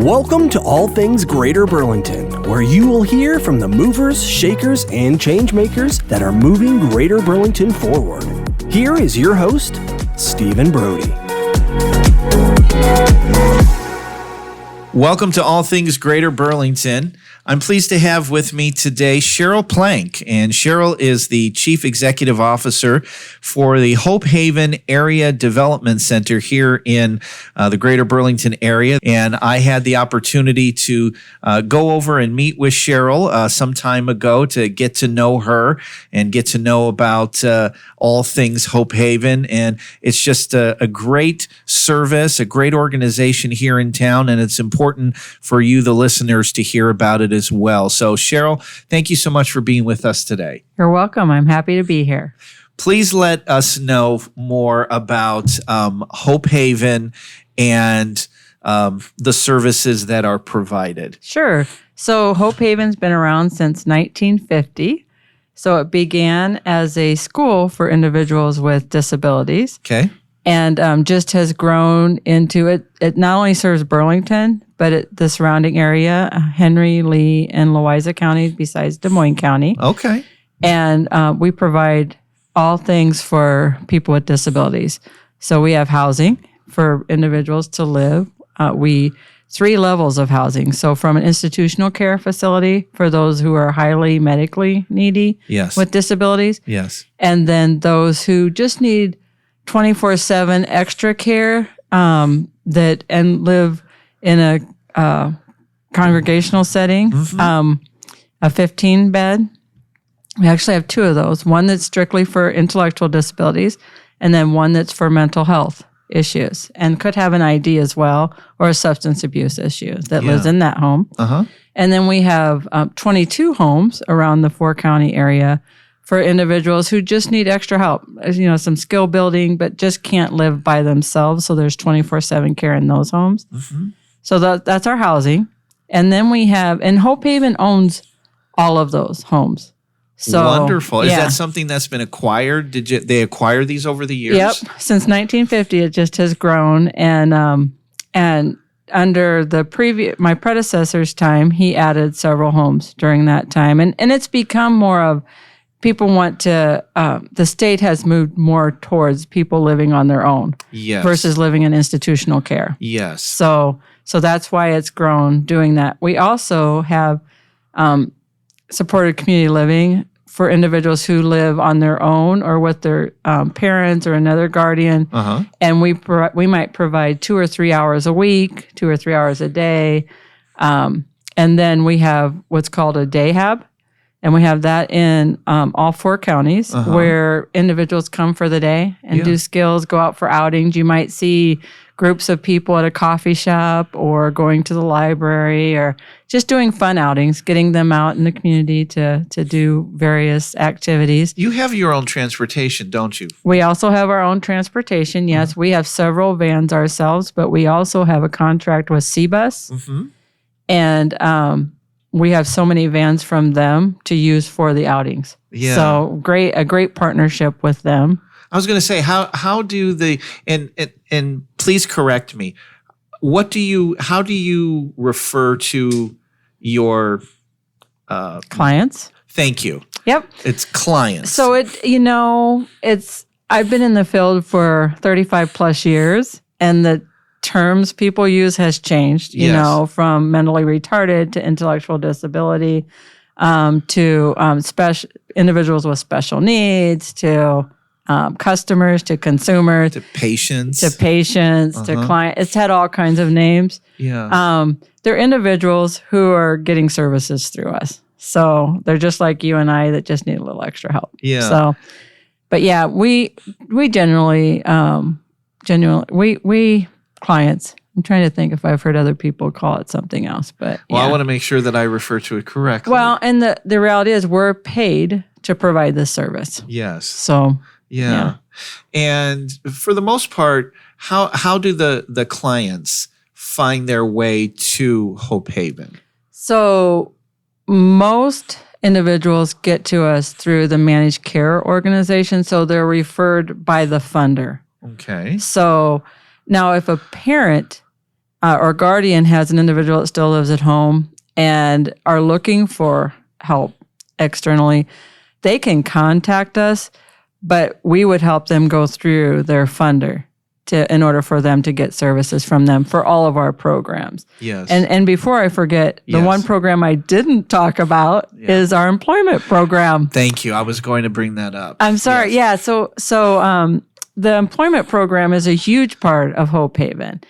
Welcome to All Things Greater Burlington, where you will hear from the movers, shakers, and changemakers that are moving Greater Burlington forward. Here is your host, Stephen Brody. Welcome to All Things Greater Burlington. I'm pleased to have with me today Cheryl Plank, and Cheryl is the Chief Executive Officer for the Hope Haven Area Development Center here in the Greater Burlington area. And I had the opportunity to go over and meet with Cheryl some time ago to get to know her and get to know about all things Hope Haven. And it's just a great service, a great organization here in town, and it's important for you, the listeners, to hear about it as well. So Cheryl, thank you so much for being with us today. You're welcome. I'm happy to be here. Please let us know more about Hope Haven and the services that are provided. Sure. So Hope Haven's been around since 1950. So it began as a school for individuals with disabilities. Okay. And just has grown into it. It not only serves Burlington, but the surrounding area, Henry, Lee, and Louisa counties, besides Des Moines County. Okay. And we provide all things for people with disabilities. So we have housing for individuals to live. Three levels of housing. So from an institutional care facility for those who are highly medically needy with disabilities. Yes. And then those who just need 24/7 extra care and live in a congregational setting, a 15-bed. We actually have two of those, one that's strictly for intellectual disabilities and then one that's for mental health issues and could have an ID as well or a substance abuse issue that lives in that home. And then we have 22 homes around the 4-county area for individuals who just need extra help, some skill building, but just can't live by themselves. So there's 24/7 care in those homes. So that's our housing. And then we have, and Hope Haven owns all of those homes. So wonderful. Is that something that's been acquired? Did they acquire these over the years? Yep. Since 1950, it just has grown. And under my predecessor's time, he added several homes during that time. And it's become more of, people want to, the state has moved more towards people living on their own versus living in institutional care. Yes. So that's why it's grown doing that. We also have supported community living for individuals who live on their own or with their parents or another guardian. And we might provide 2 or 3 hours a week, 2 or 3 hours a day. And then we have what's called a day hab. And we have that in all 4 counties where individuals come for the day and do skills, go out for outings. You might see groups of people at a coffee shop or going to the library or just doing fun outings, getting them out in the community to do various activities. You have your own transportation, don't you? We also have our own transportation, yes. We have several vans ourselves, but we also have a contract with C-Bus. And we have so many vans from them to use for the outings. Yeah. So a great partnership with them. I was going to say, how do the and please correct me. How do you refer to your clients? Thank you. Yep. It's clients. So I've been in the field for 35 plus years, and the terms people use has changed, from mentally retarded to intellectual disability, to individuals with special needs, to customers, to consumers, to patients, to clients. It's had all kinds of names. Yeah. They're individuals who are getting services through us. So they're just like you and I that just need a little extra help. Yeah. So, but yeah, we generally, we clients. I'm trying to think if I've heard other people call it something else, but I want to make sure that I refer to it correctly. Well, and the reality is we're paid to provide this service. Yes. So yeah. And for the most part, how do the clients find their way to Hope Haven? So most individuals get to us through the managed care organization, so they're referred by the funder. Okay. So now if a parent or guardian has an individual that still lives at home and are looking for help externally, they can contact us, but we would help them go through their funder in order for them to get services from them for all of our programs. Yes. And before I forget, the Yes. one program I didn't talk about is our employment program. Thank you. I was going to bring that up. I'm sorry. Yes. Yeah. So the employment program is a huge part of Hope Haven.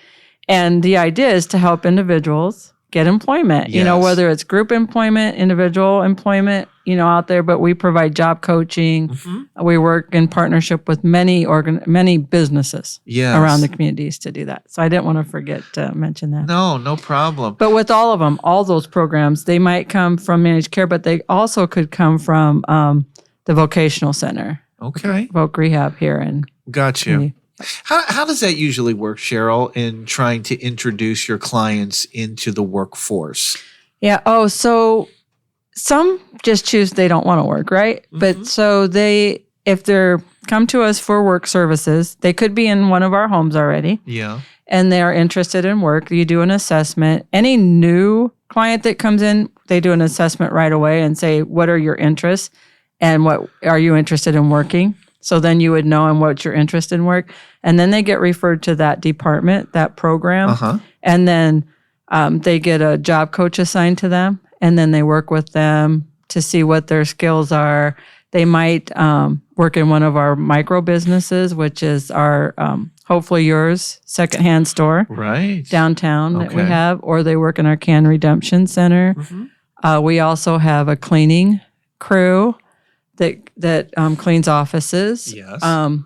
And the idea is to help individuals get employment, Yes. whether it's group employment, individual employment, out there, but we provide job coaching. Mm-hmm. We work in partnership with many businesses Yes. around the communities to do that. So I didn't want to forget to mention that. No problem. But with all of them, all those programs, they might come from managed care, but they also could come from the vocational center, Okay. Voc Rehab here in Got you. How does that usually work, Cheryl, in trying to introduce your clients into the workforce? Yeah. Oh, so some just choose they don't want to work, right? Mm-hmm. But so if they're come to us for work services, they could be in one of our homes already. Yeah. And they are interested in work. You do an assessment. Any new client that comes in, they do an assessment right away and say, what are your interests and what are you interested in working? So then you would know in what you're interested in work. And then they get referred to that department, that program. Uh-huh. And then they get a job coach assigned to them. And then they work with them to see what their skills are. They might work in one of our micro businesses, which is our Hopefully Yours secondhand store Right. downtown that we Okay. have, or they work in our Can Redemption Center. Mm-hmm. We also have a cleaning crew that cleans offices. Yes.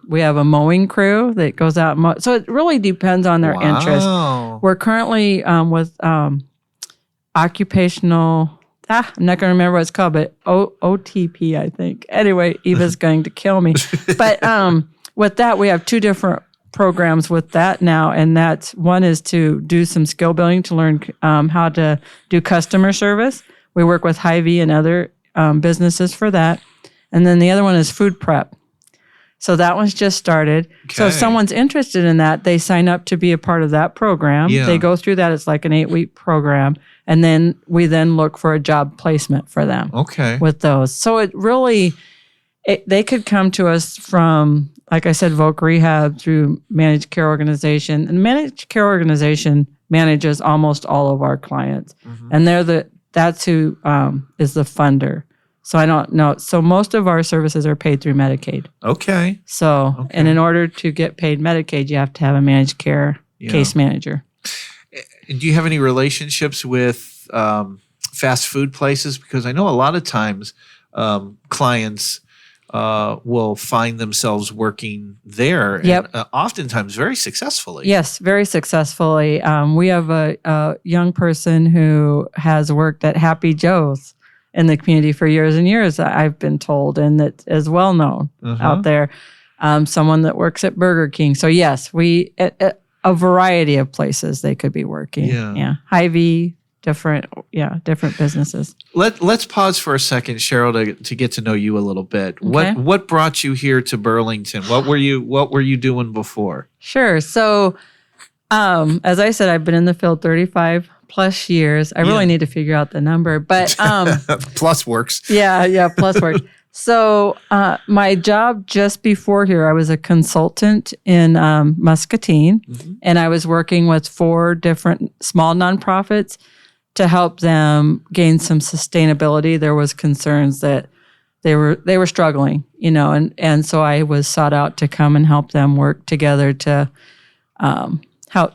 We have a mowing crew that goes out and mow. So it really depends on their interest. Wow. We're currently with occupational, I'm not going to remember what it's called, but OTP, I think. Anyway, Eva's going to kill me. But with that, we have two different programs with that now. And that's one is to do some skill building to learn how to do customer service. We work with Hy-Vee and other businesses for that. And then the other one is food prep. So that one's just started. So if Okay. someone's interested in that, they sign up to be a part of that program. Yeah. They go through that. It's like an 8-week program. And then we then look for a job placement for them Okay. with those. So it really, they could come to us from, like I said, Voc Rehab through managed care organization. And managed care organization manages almost all of our clients. Mm-hmm. And that's who is the funder. So I don't know. So most of our services are paid through Medicaid. Okay. So, and in order to get paid Medicaid, you have to have a managed care case manager. Do you have any relationships with fast food places? Because I know a lot of times clients will find themselves working there, Yep. and oftentimes very successfully. Yes, very successfully. We have a young person who has worked at Happy Joe's in the community for years and years, I've been told, and that is well known out there. Someone that works at Burger King. So yes, we a variety of places they could be working. Yeah. Hy-Vee, different businesses. Let's pause for a second, Cheryl, to get to know you a little bit. Okay. What brought you here to Burlington? What were you doing before? Sure. So, as I said, I've been in the field 35 plus years. I really need to figure out the number, but Plus works. yeah, plus work. So my job just before here, I was a consultant in Muscatine, and I was working with 4 different small nonprofits to help them gain some sustainability. There was concerns that they were struggling, and so I was sought out to come and help them work together to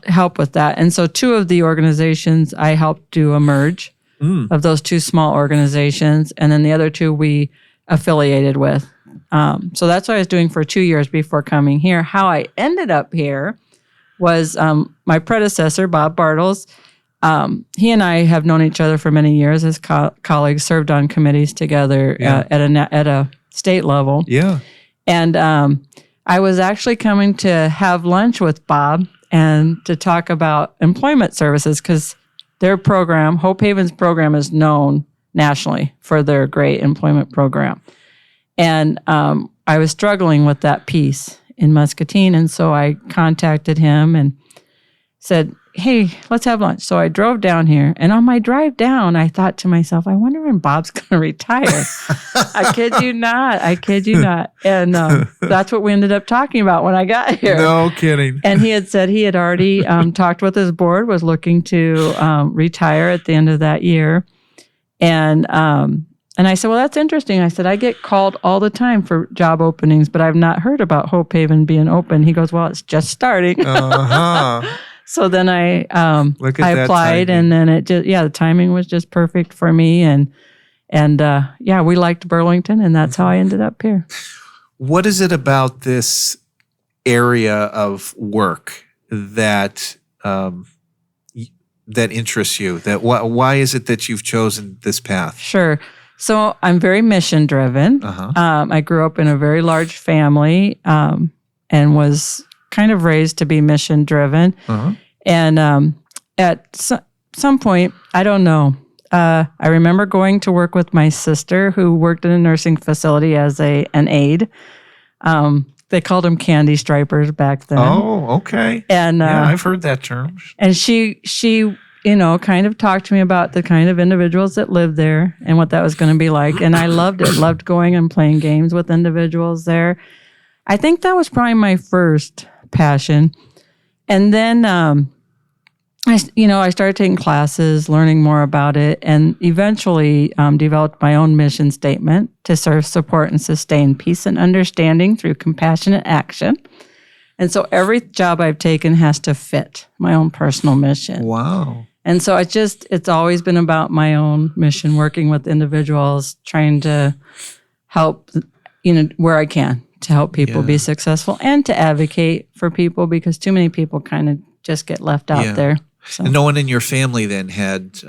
help with that. And so 2 of the organizations I helped do a merge of those 2 small organizations, and then the other 2 we affiliated with. So that's what I was doing for 2 years before coming here. How I ended up here was my predecessor, Bob Bartles. He and I have known each other for many years as colleagues, served on committees together at a state level. Yeah. And I was actually coming to have lunch with Bob and to talk about employment services because their program, Hope Haven's program, is known nationally for their great employment program. And I was struggling with that piece in Muscatine. And so I contacted him and said, hey, let's have lunch. So I drove down here, and on my drive down, I thought to myself, I wonder when Bob's going to retire. I kid you not. And that's what we ended up talking about when I got here. No kidding. And he had said he had already talked with his board, was looking to retire at the end of that year. And I said, well, that's interesting. I said, I get called all the time for job openings, but I've not heard about Hope Haven being open. He goes, well, it's just starting. Uh-huh. So then I applied, and then the timing was just perfect for me. And we liked Burlington, and that's how I ended up here. What is it about this area of work that interests you? Why is it that you've chosen this path? Sure. So I'm very mission driven. Uh-huh. I grew up in a very large family and was kind of raised to be mission driven. Uh-huh. And at some point, I don't know, I remember going to work with my sister who worked in a nursing facility as an aide. They called them candy stripers back then. Oh, okay. And I've heard that term. And she kind of talked to me about the kind of individuals that lived there and what that was going to be like. And I loved it. Loved going and playing games with individuals there. I think that was probably my first passion. And then I started taking classes, learning more about it, and eventually developed my own mission statement to serve, support, and sustain peace and understanding through compassionate action. And so every job I've taken has to fit my own personal mission. Wow. And so it's always been about my own mission, working with individuals, trying to help, where I can to help people be successful and to advocate for people, because too many people kind of just get left out there. So. And no one in your family then had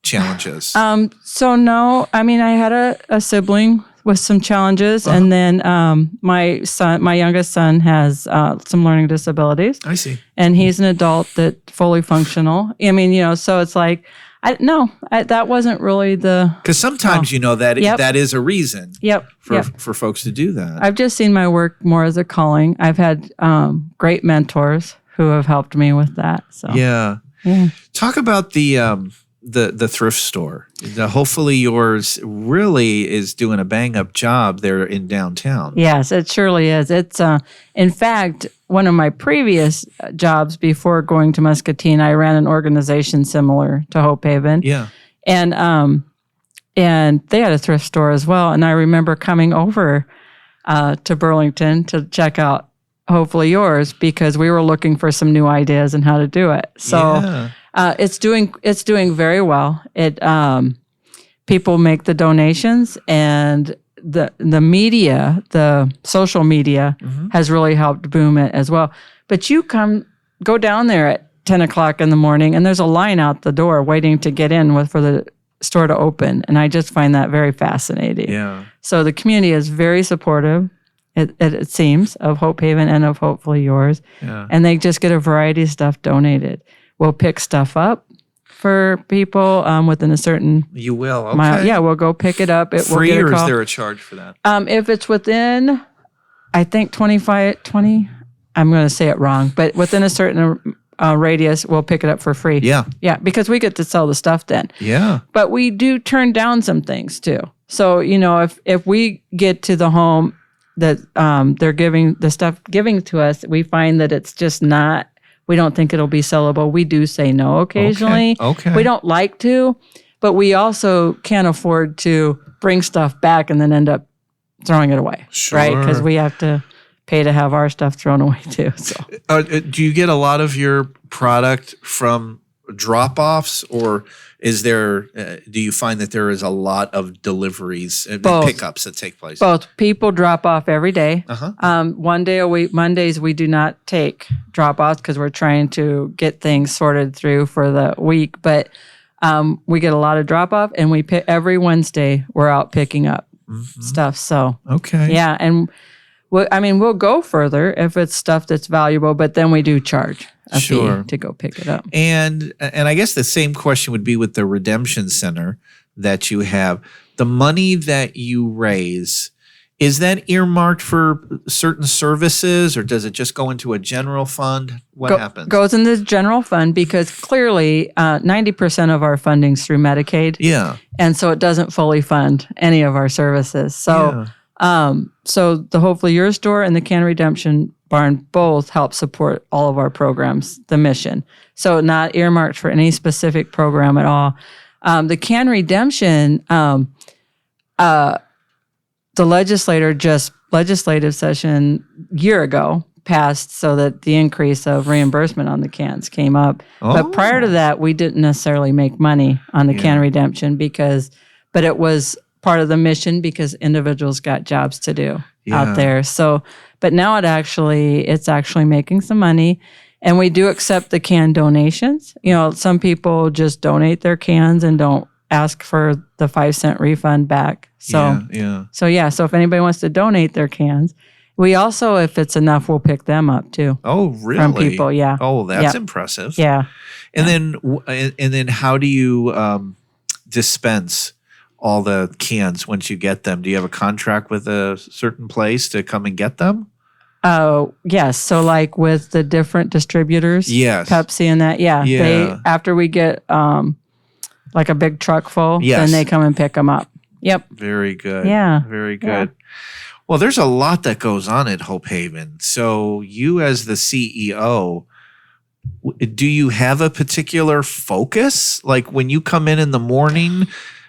challenges? So no, I had a sibling with some challenges, and then my youngest son has some learning disabilities. I see. And he's an adult that fully functional. So it's like, that wasn't really the... Because sometimes, that is a reason for folks to do that. I've just seen my work more as a calling. I've had great mentors who have helped me with that. So Yeah. Talk about the thrift store. Hopefully Yours really is doing a bang-up job there in downtown. Yes, it surely is. It's in fact, one of my previous jobs before going to Muscatine, I ran an organization similar to Hope Haven. Yeah. And they had a thrift store as well. And I remember coming over to Burlington to check out Hopefully Yours, because we were looking for some new ideas and how to do it. So it's doing very well. It people make the donations, and the media, the social media has really helped boom it as well. But you go down there at 10 o'clock in the morning, and there's a line out the door waiting to get in for the store to open. And I just find that very fascinating. Yeah. So the community is very supportive. It seems, of Hope Haven and of Hopefully Yours. Yeah. And they just get a variety of stuff donated. We'll pick stuff up for people within a certain... You will, okay. mile. Yeah, we'll go pick it up. Free, or is there a charge for that? If it's within, I think 20, I'm going to say it wrong, but within a certain radius, we'll pick it up for free. Yeah. Yeah, because we get to sell the stuff then. Yeah. But we do turn down some things too. So, if we get to the home that they're giving to us, we find that it's just not, we don't think it'll be sellable. We do say no occasionally. Okay. We don't like to, but we also can't afford to bring stuff back and then end up throwing it away. Sure. Right? Because we have to pay to have our stuff thrown away too. So, do you get a lot of your product from drop-offs, or is there? Do you find that there is a lot of deliveries and pickups that take place? Both. People drop off every day. One day a week. Mondays we do not take drop-offs because we're trying to get things sorted through for the week. But we get a lot of drop-off, and we pick every Wednesday. We're out picking up stuff. So yeah, and we'll go further if it's stuff that's valuable, but then we do charge a fee to go pick it up. And I guess the same question would be with the Redemption Center that you have. The money that you raise, Is that earmarked for certain services, or does it just go into a general fund? What happens? Goes in the general fund because clearly 90% of our funding's through Medicaid. Yeah. And so it doesn't fully fund any of our services. So, so the Hopefully Your Store and the Can Redemption Barn both help support all of our programs, the mission. So not earmarked for any specific program at all. The Can Redemption, the legislative session year ago passed so that the increase of reimbursement on the cans came up. But prior to that, we didn't necessarily make money on the Can Redemption but it was part of the mission because individuals got jobs to do out there. So, but now it's actually making some money. And we do accept the can donations. You know, some people just donate their cans and don't ask for the 5-cent refund back. So, So if anybody wants to donate their cans, we also, if it's enough, we'll pick them up too. Oh, really? From people, yeah. Oh, that's impressive. Yeah. And then how do you dispense all the cans once you get them? Do you have a contract with a certain place to come and get them? Oh, yes. So like with the different distributors, Pepsi and that, they, after we get like a big truck full, then they come and pick them up. Yep. Very good. Yeah. Very good. Yeah. Well, there's a lot that goes on at Hope Haven. So you as the CEO, do you have a particular focus? Like when you come in the morning,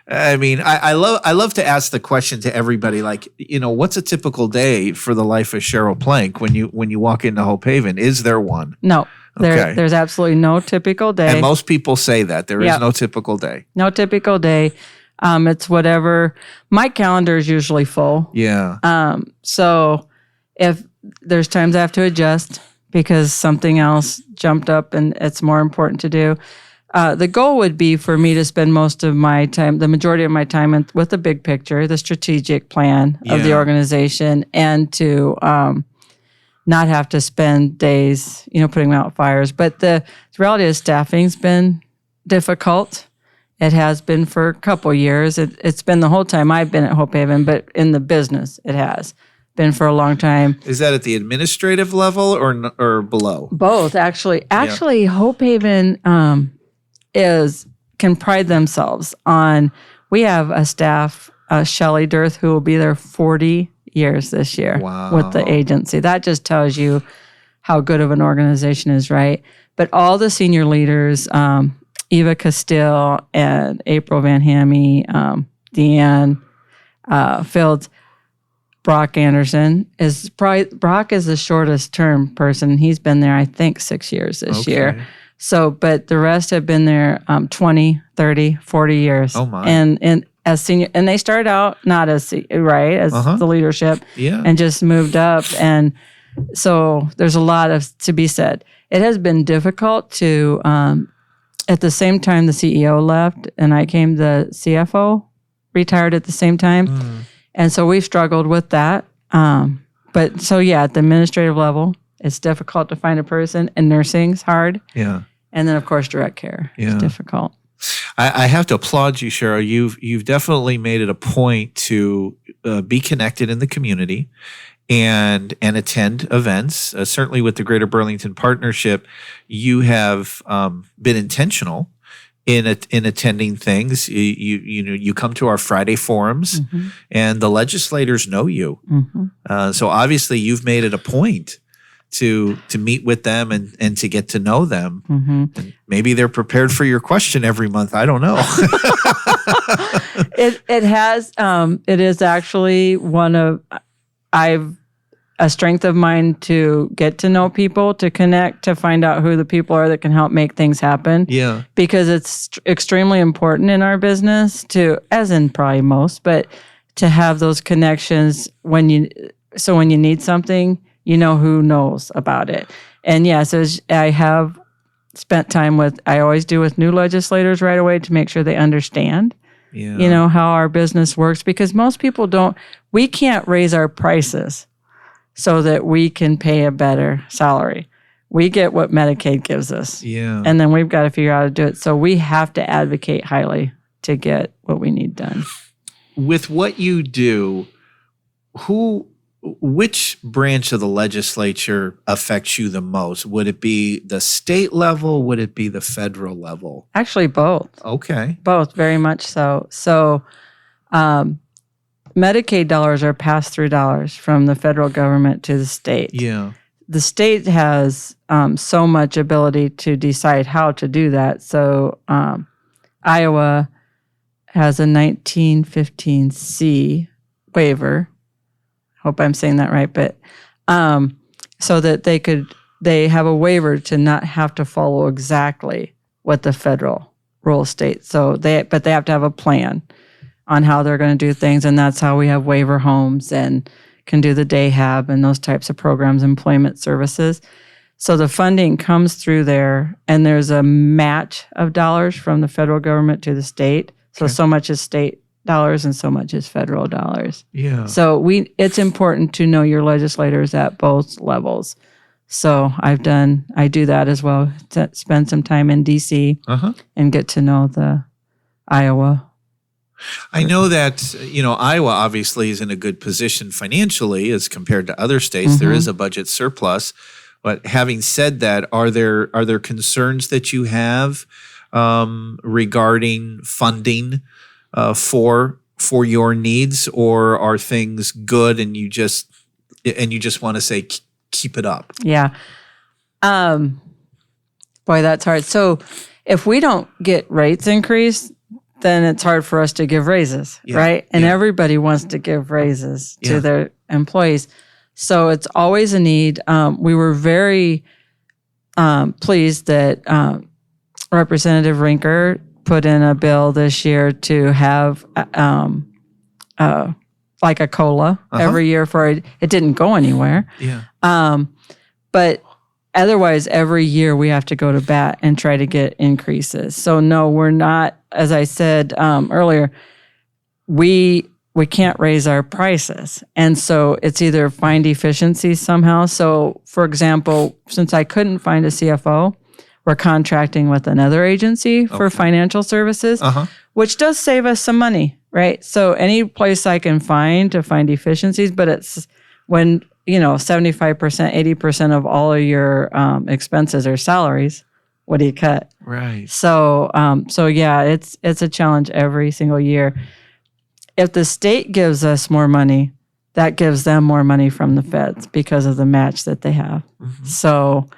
I mean, I love to ask the question to everybody, like, you know, what's a typical day for the life of Cheryl Plank when you walk into Hope Haven? Is there one? No, there's absolutely no typical day. And most people say that there is no typical day. No typical day. It's whatever. My calendar is usually full. Yeah. So if there's times I have to adjust because something else jumped up and it's more important to do. The goal would be for me to spend most of my time, the majority of my time with the big picture, the strategic plan of the organization, and to not have to spend days, putting out fires. But the reality is staffing's been difficult. It has been for a couple years. It's been the whole time I've been at Hope Haven, but in the business, it has been for a long time. Is that at the administrative level or below? Both, actually. Actually, Hope Haven can pride themselves on. We have a staff, Shelley Dirth, who will be there 40 years this year with the agency. That just tells you how good of an organization is, right? But all the senior leaders, Eva Castile and April Van Hammy, Deanne Fields, Brock Anderson Brock is the shortest term person. He's been there, I think, 6 years this year. So, but the rest have been there 20, 30, 40 years. Oh my. And as senior, and they started out not as the leadership, and just moved up. And so there's a lot to be said. It has been difficult to, at the same time the CEO left and I came, the CFO retired at the same time. And so we've struggled with that. But so at the administrative level, it's difficult to find a person, and nursing's hard. Yeah. And then, of course, direct care is difficult. I have to applaud you, Cheryl. You've definitely made it a point to be connected in the community and attend events. Certainly with the Greater Burlington Partnership, you have been intentional in attending things. You come to our Friday forums, and the legislators know you. So obviously, you've made it a point to meet with them and to get to know them. And maybe they're prepared for your question every month. I don't know. It is actually a strength of mine to get to know people, to connect, to find out who the people are that can help make things happen. Yeah. Because it's extremely important in our business to, as in probably most, but to have those connections when you need something, you know who knows about it. And so I have spent time I always do with new legislators right away to make sure they understand, how our business works, because most people we can't raise our prices so that we can pay a better salary. We get what Medicaid gives us. Yeah. And then we've got to figure out how to do it. So we have to advocate highly to get what we need done. With what you do, which branch of the legislature affects you the most? Would it be the state level? Would it be the federal level? Actually, both. Okay. Both, very much so. So, Medicaid dollars are pass-through dollars from the federal government to the state. Yeah. The state has so much ability to decide how to do that. So, Iowa has a 1915C waiver. Hope I'm saying that right, but so that they have a waiver to not have to follow exactly what the federal rules state. So they have to have a plan on how they're going to do things, and that's how we have waiver homes and can do the day hab and those types of programs, employment services. So the funding comes through there, and there's a match of dollars from the federal government to the state. So much is state dollars and so much is federal dollars. Yeah. So it's important to know your legislators at both levels. So I do that as well, to spend some time in DC and get to know the Iowa. I know that, Iowa obviously is in a good position financially as compared to other states. There is a budget surplus. But having said that, are there concerns that you have regarding funding for your needs, or are things good and you just want to say keep it up? Yeah. Boy, that's hard. So if we don't get rates increased, then it's hard for us to give raises, right? And everybody wants to give raises to their employees. So it's always a need. We were very pleased that Representative Rinker put in a bill this year to have like a COLA every year for it. It didn't go anywhere. Yeah. But otherwise, every year we have to go to bat and try to get increases. So no, we're not, as I said earlier, we can't raise our prices. And so it's either find efficiencies somehow. So for example, since I couldn't find a CFO, we're contracting with another agency for financial services, which does save us some money, right? So any place I can find to find efficiencies, but it's when, 75%, 80% of all of your expenses are salaries, what do you cut? Right. So yeah, it's a challenge every single year. If the state gives us more money, that gives them more money from the feds because of the match that they have. So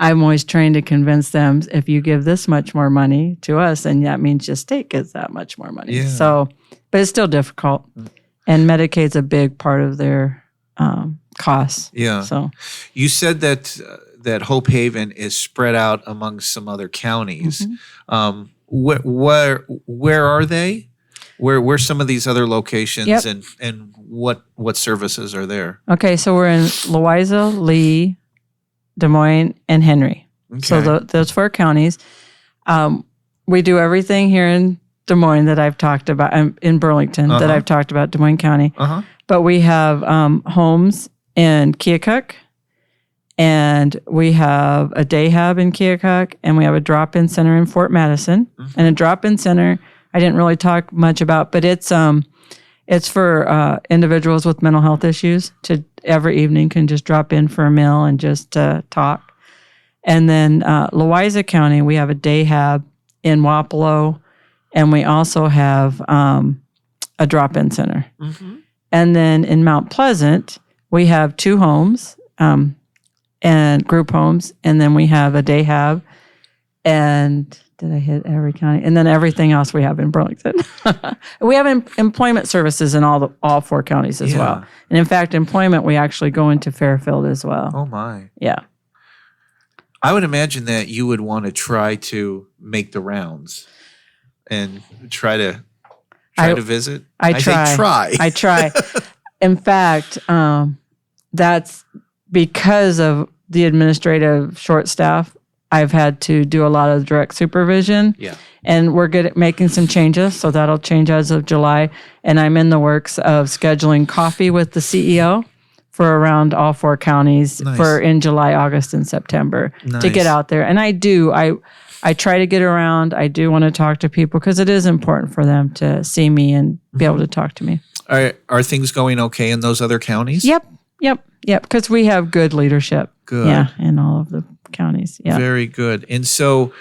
I'm always trying to convince them, if you give this much more money to us, then that means your state gets that much more money. Yeah. So, but it's still difficult. And Medicaid's a big part of their costs. Yeah. So you said that Hope Haven is spread out among some other counties. Where are they? Where's some of these other locations, and what services are there? Okay, so we're in Louisa, Lee, Des Moines, and Henry. Okay. So those 4 counties. We do everything here in Des Moines that I've talked about, in Burlington that I've talked about, Des Moines County. But we have homes in Keokuk, and we have a day hab in Keokuk, and we have a drop-in center in Fort Madison. And a drop-in center I didn't really talk much about, but it's for individuals with mental health issues to every evening can just drop in for a meal and just talk. And then Louisa County, we have a day hab in Wapello, and we also have a drop-in center. And then in Mount Pleasant, we have 2 homes and group homes, and then we have a day hab. And did I hit every county? And then everything else we have in Burlington. We have employment services in all 4 counties as well. And in fact, employment, we actually go into Fairfield as well. Oh, my. Yeah. I would imagine that you would want to try to make the rounds and try to visit. I try. In fact, that's because of the administrative short staff. I've had to do a lot of direct supervision. Yeah. And we're good at making some changes, so that'll change as of July. And I'm in the works of scheduling coffee with the CEO for around all 4 counties for in July, August, and September to get out there. And I try to get around. I do want to talk to people because it is important for them to see me and be able to talk to me. Are things going okay in those other counties? Yep. Because we have good leadership. Good. Yeah, in all of the counties. Yeah. Very good. And so,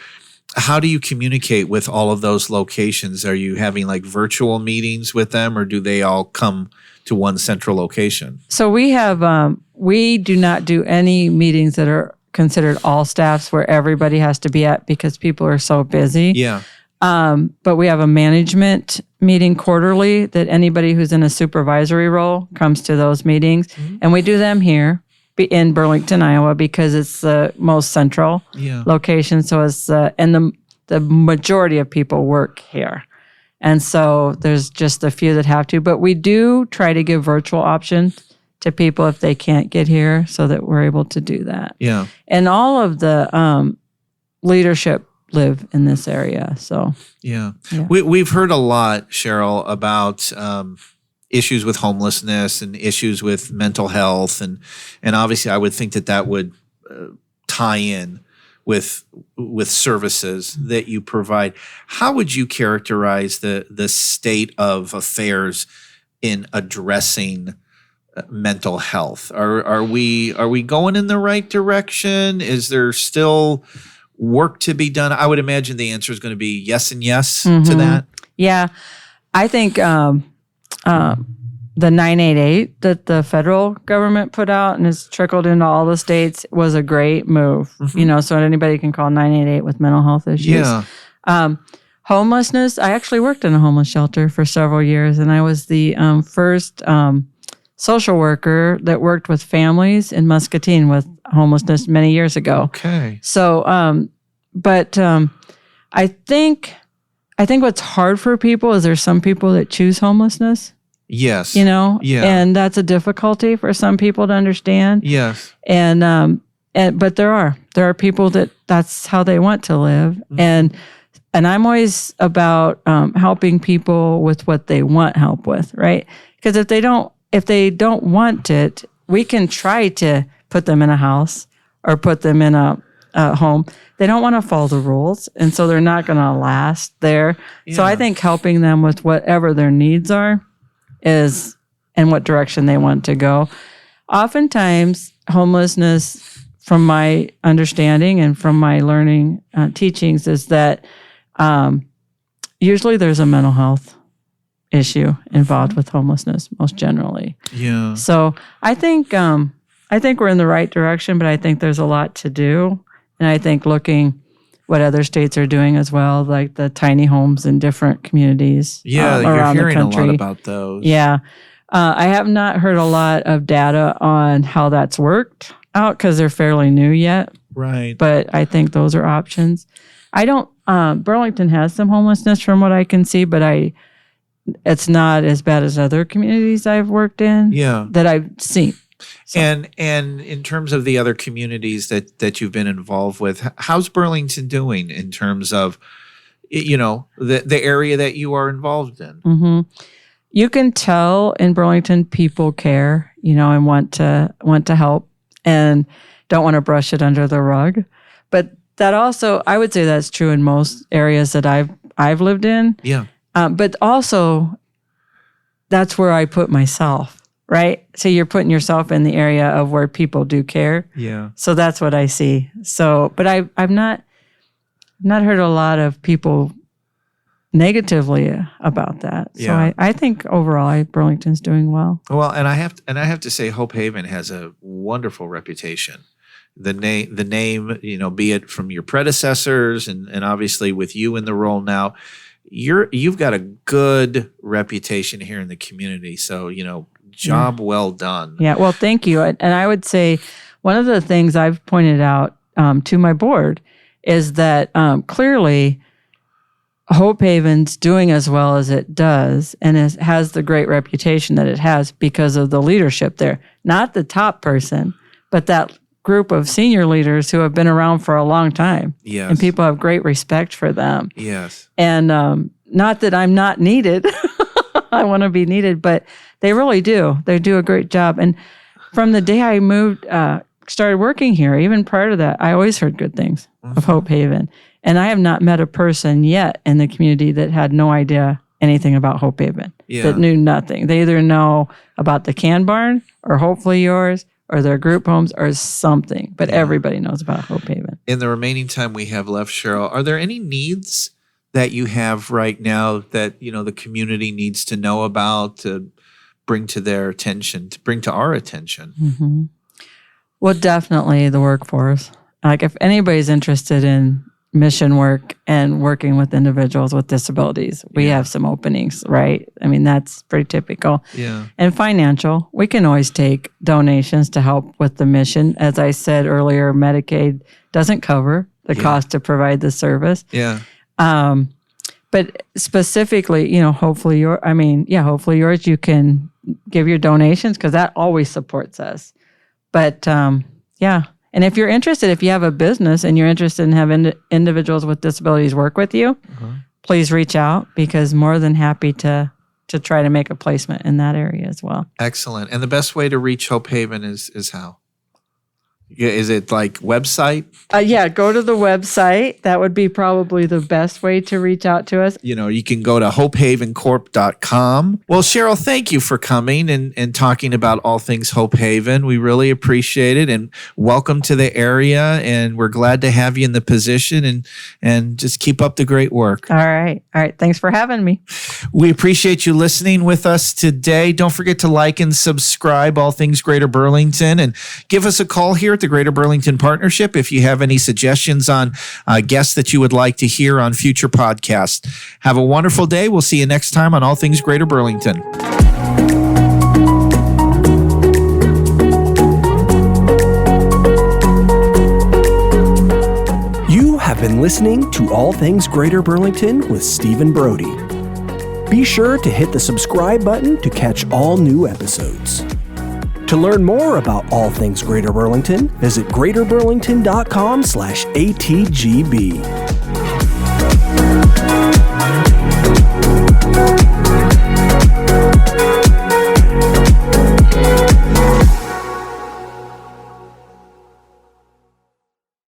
how do you communicate with all of those locations? Are you having like virtual meetings with them, or do they all come to one central location? So we have, we do not do any meetings that are considered all staffs where everybody has to be at because people are so busy. Yeah. But we have a management meeting quarterly that anybody who's in a supervisory role comes to those meetings. Mm-hmm. And we do them here in Burlington, Iowa, because it's the most central location. So it's, and the majority of people work here. And so there's just a few that have to, but we do try to give virtual options to people if they can't get here so that we're able to do that. Yeah. And all of the leadership live in this area. So yeah. We've heard a lot, Cheryl, about issues with homelessness and issues with mental health, and obviously I would think that would tie in with services that you provide. How would you characterize the state of affairs in addressing mental health? Are we going in the right direction? Is there still work to be done? I would imagine the answer is going to be yes and yes to that. Yeah. I think the 988 that the federal government put out and has trickled into all the states was a great move. Mm-hmm. So anybody can call 988 with mental health issues. Yeah. Homelessness. I actually worked in a homeless shelter for several years, and I was the first social worker that worked with families in Muscatine with homelessness many years ago. Okay. So, I think what's hard for people is there's some people that choose homelessness. Yes. And that's a difficulty for some people to understand. Yes. But there are people that's how they want to live. Mm-hmm. And I'm always about helping people with what they want help with, right? Because if they don't want it, we can try to put them in a house or put them in a home. They don't want to follow the rules, and so they're not going to last there. Yeah. So I think helping them with whatever their needs are is and what direction they want to go. Oftentimes, homelessness, from my understanding and from my learning teachings, is that usually there's a mental health issue involved with homelessness, most generally. Yeah. So I think we're in the right direction, but I think there's a lot to do. And I think looking what other states are doing as well, like the tiny homes in different communities around you're hearing the country. A lot about those. Yeah. I have not heard a lot of data on how that's worked out because they're fairly new yet. Right. But I think those are options. Burlington has some homelessness from what I can see, but it's not as bad as other communities I've worked in that I've seen. So. And in terms of the other communities that you've been involved with, how's Burlington doing in terms of, the area that you are involved in? Mm-hmm. You can tell in Burlington people care, and want to help and don't want to brush it under the rug. But that also, I would say that's true in most areas that I've lived in. Yeah. But also, that's where I put myself. Right? So you're putting yourself in the area of where people do care. Yeah. So that's what I see. So, but I've not heard a lot of people negatively about that. So Yeah. I think overall Burlington's doing well. Well, and I have to say Hope Haven has a wonderful reputation. The name, be it from your predecessors and obviously with you in the role now, you've got a good reputation here in the community. So, job well done. Yeah, well, thank you. And I would say one of the things I've pointed out to my board is that clearly Hope Haven's doing as well as it does and has the great reputation that it has because of the leadership there. Not the top person, but that group of senior leaders who have been around for a long time. Yes. And people have great respect for them. Yes. And not that I'm not needed. I want to be needed, but they really do. They do a great job. And from the day I started working here, even prior to that, I always heard good things of Hope Haven. And I have not met a person yet in the community that had no idea anything about Hope Haven. that knew nothing. They either know about the Can Barn or Hopefully Yours or their group homes or something, but everybody knows about Hope Haven. In the remaining time we have left, Cheryl, are there any needs that you have right now that, the community needs to know about, to bring to their attention, to bring to our attention? Mm-hmm. Well, definitely the workforce. Like if anybody's interested in mission work and working with individuals with disabilities, we have some openings, right? I mean, that's pretty typical. Yeah. And financial, we can always take donations to help with the mission. As I said earlier, Medicaid doesn't cover the cost to provide the service. Yeah. But specifically, Hopefully Yours, you can give your donations because that always supports us. But and if you're interested, if you have a business and you're interested in having individuals with disabilities work with you, please reach out because more than happy to try to make a placement in that area as well. Excellent. And the best way to reach Hope Haven is how? Is it like website? Go to the website. That would be probably the best way to reach out to us. You can go to hopehavencorp.com. Well, Cheryl, thank you for coming and talking about all things Hope Haven. We really appreciate it, and welcome to the area, and we're glad to have you in the position, and just keep up the great work. All right. Thanks for having me. We appreciate you listening with us today. Don't forget to like and subscribe All Things Greater Burlington, and give us a call here at the Greater Burlington Partnership if you have any suggestions on guests that you would like to hear on future podcasts. Have a wonderful day. We'll see you next time on All Things Greater Burlington. You have been listening to All Things Greater Burlington with Stephen Brody. Be sure to hit the subscribe button to catch all new episodes. To learn more about all things Greater Burlington, visit greaterburlington.com/ATGB.